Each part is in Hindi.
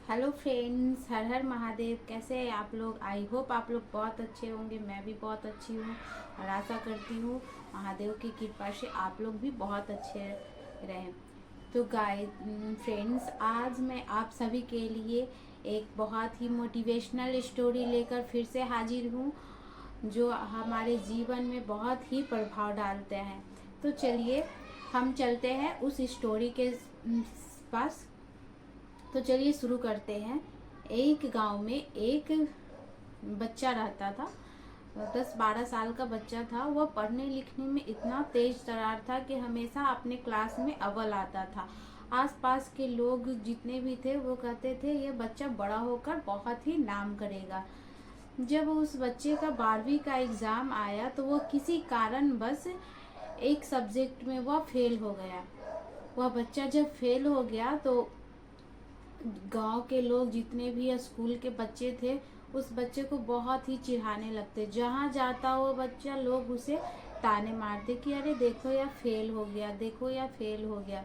हेलो फ्रेंड्स, हर हर महादेव। कैसे हैं आप लोग? आई होप आप लोग बहुत अच्छे होंगे। मैं भी बहुत अच्छी हूँ और आशा करती हूँ महादेव की कृपा से आप लोग भी बहुत अच्छे रहें। तो फ्रेंड्स, आज मैं आप सभी के लिए एक बहुत ही मोटिवेशनल स्टोरी लेकर फिर से हाजिर हूँ, जो हमारे जीवन में बहुत ही प्रभाव डालते हैं। तो चलिए हम चलते हैं उस स्टोरी के पास। तो चलिए शुरू करते हैं। एक गांव में एक बच्चा रहता था। 10-12 साल का बच्चा था। वह पढ़ने लिखने में इतना तेज तर्रार था कि हमेशा अपने क्लास में अव्वल आता था। आसपास के लोग जितने भी थे वो कहते थे यह बच्चा बड़ा होकर बहुत ही नाम करेगा। जब उस बच्चे का 12वीं का एग्ज़ाम आया तो वो किसी कारण बस एक सब्जेक्ट में वह फेल हो गया। वह बच्चा जब फेल हो गया तो गांव के लोग जितने भी स्कूल के बच्चे थे उस बच्चे को बहुत ही चिढ़ाने लगते। जहाँ जाता वो बच्चा लोग उसे ताने मारते कि अरे देखो या फेल हो गया, देखो या फेल हो गया।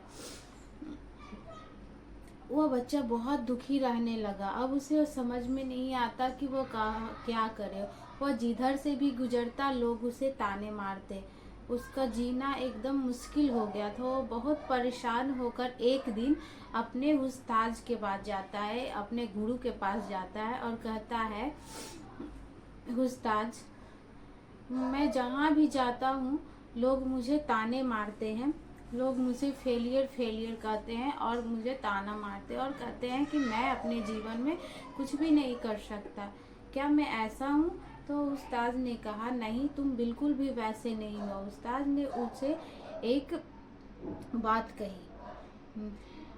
वह बच्चा बहुत दुखी रहने लगा। अब उसे समझ में नहीं आता कि वो क्या करे। वह जिधर से भी गुजरता लोग उसे ताने मारते। उसका जीना एकदम मुश्किल हो गया था। वो बहुत परेशान होकर एक दिन अपने उस्ताद के पास जाता है, अपने गुरु के पास जाता है और कहता है, उस्ताद, मैं जहाँ भी जाता हूँ लोग मुझे ताने मारते हैं। लोग मुझे फेलियर फेलियर कहते हैं और मुझे ताना मारते हैं और कहते हैं कि मैं अपने जीवन में कुछ भी नहीं कर सकता। क्या मैं ऐसा हूँ? तो उस्ताद ने कहा, नहीं, तुम बिल्कुल भी वैसे नहीं हो। उस्ताद ने उसे एक बात कही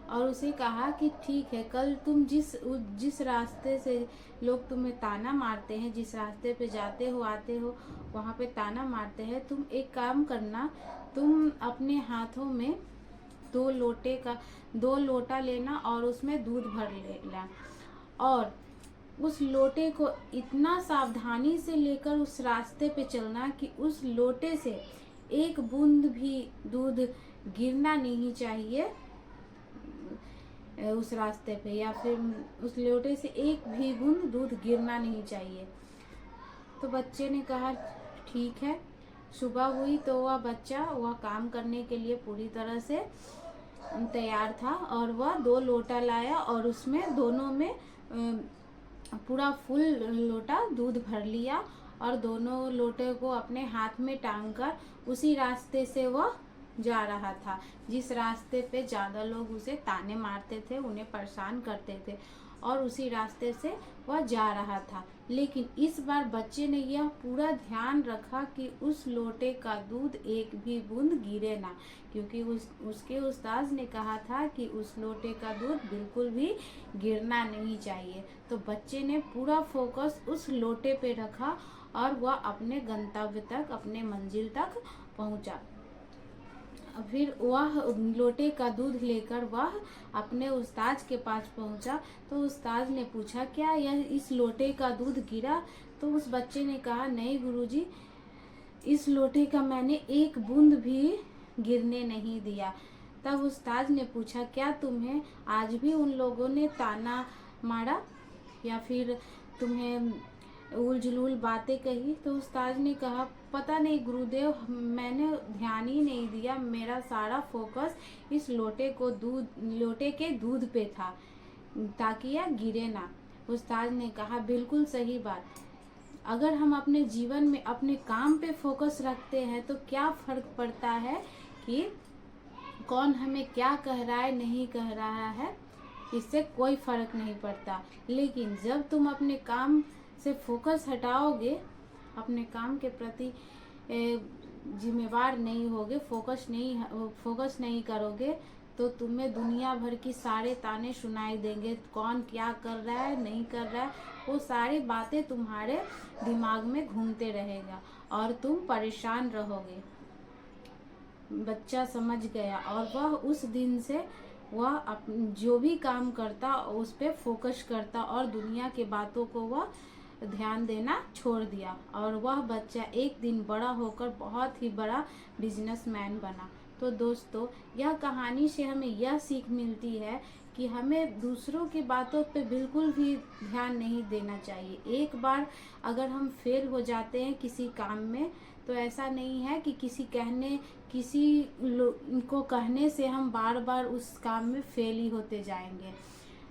और उसे कहा कि ठीक है, कल तुम जिस रास्ते से लोग तुम्हें ताना मारते हैं, जिस रास्ते पे जाते हो आते हो वहाँ पे ताना मारते हैं, तुम एक काम करना, तुम अपने हाथों में 2 लोटा लेना और उसमें दूध भर लेना और उस लोटे को इतना सावधानी से लेकर उस रास्ते पे चलना कि उस लोटे से एक बूंद भी दूध गिरना नहीं चाहिए उस रास्ते पे, या फिर उस लोटे से एक भी बूंद दूध गिरना नहीं चाहिए। तो बच्चे ने कहा ठीक है। सुबह हुई तो वह काम करने के लिए पूरी तरह से तैयार था और वह 2 लोटा लाया और उसमें दोनों में पूरा फुल लोटा दूध भर लिया और दोनों लोटे को अपने हाथ में टांग कर उसी रास्ते से वह जा रहा था जिस रास्ते पे ज़्यादा लोग उसे ताने मारते थे, उन्हें परेशान करते थे, और उसी रास्ते से वह जा रहा था। लेकिन इस बार बच्चे ने यह पूरा ध्यान रखा कि उस लोटे का दूध एक भी बूंद गिरे ना, क्योंकि उसके उस्ताद ने कहा था कि उस लोटे का दूध बिल्कुल भी गिरना नहीं चाहिए। तो बच्चे ने पूरा फोकस उस लोटे पे रखा और वह अपने गंतव्य तक, अपने मंजिल तक पहुंचा। फिर वह लोटे का दूध लेकर वह अपने उस्ताद के पास पहुंचा। तो उस्ताद ने पूछा, क्या यह इस लोटे का दूध गिरा? तो उस बच्चे ने कहा, नहीं गुरुजी, इस लोटे का मैंने एक बूंद भी गिरने नहीं दिया। तब उस्ताद ने पूछा, क्या तुम्हें आज भी उन लोगों ने ताना मारा या फिर तुम्हें उल जुलूल बातें कही? तो उस्ताद ने कहा, पता नहीं गुरुदेव, मैंने ध्यान ही नहीं दिया। मेरा सारा फोकस इस लोटे के दूध पे था ताकि यह गिरे ना। उस्ताद ने कहा, बिल्कुल सही बात। अगर हम अपने जीवन में अपने काम पे फोकस रखते हैं तो क्या फर्क पड़ता है कि कौन हमें क्या कह रहा है, नहीं कह रहा है, इससे कोई फर्क नहीं पड़ता। लेकिन जब तुम अपने काम से फोकस हटाओगे, अपने काम के प्रति जिम्मेवार नहीं होगे, फोकस नहीं करोगे, तो तुम्हें दुनिया भर की सारे ताने सुनाई देंगे। कौन क्या कर रहा है, नहीं कर रहा है, वो सारी बातें तुम्हारे दिमाग में घूमते रहेगा और तुम परेशान रहोगे। बच्चा समझ गया और वह उस दिन से वह जो भी काम करता उस पर फोकस करता और दुनिया के बातों को वह ध्यान देना छोड़ दिया। और वह बच्चा एक दिन बड़ा होकर बहुत ही बड़ा बिजनेसमैन बना। तो दोस्तों, यह कहानी से हमें यह सीख मिलती है कि हमें दूसरों की बातों पे बिल्कुल भी ध्यान नहीं देना चाहिए। एक बार अगर हम फेल हो जाते हैं किसी काम में, तो ऐसा नहीं है कि किसी को कहने से हम बार बार उस काम में फेल ही होते जाएंगे।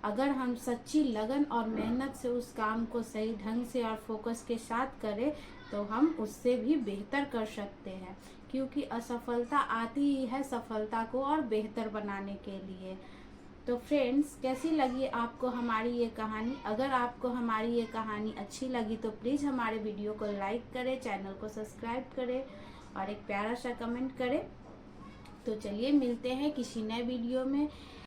अगर हम सच्ची लगन और मेहनत से उस काम को सही ढंग से और फोकस के साथ करें, तो हम उससे भी बेहतर कर सकते हैं, क्योंकि असफलता आती ही है सफलता को और बेहतर बनाने के लिए। तो फ्रेंड्स, कैसी लगी आपको हमारी ये कहानी? अगर आपको हमारी ये कहानी अच्छी लगी तो प्लीज़ हमारे वीडियो को लाइक करें, चैनल को सब्सक्राइब करें और एक प्यारा सा कमेंट करें। तो चलिए मिलते हैं किसी नए वीडियो में।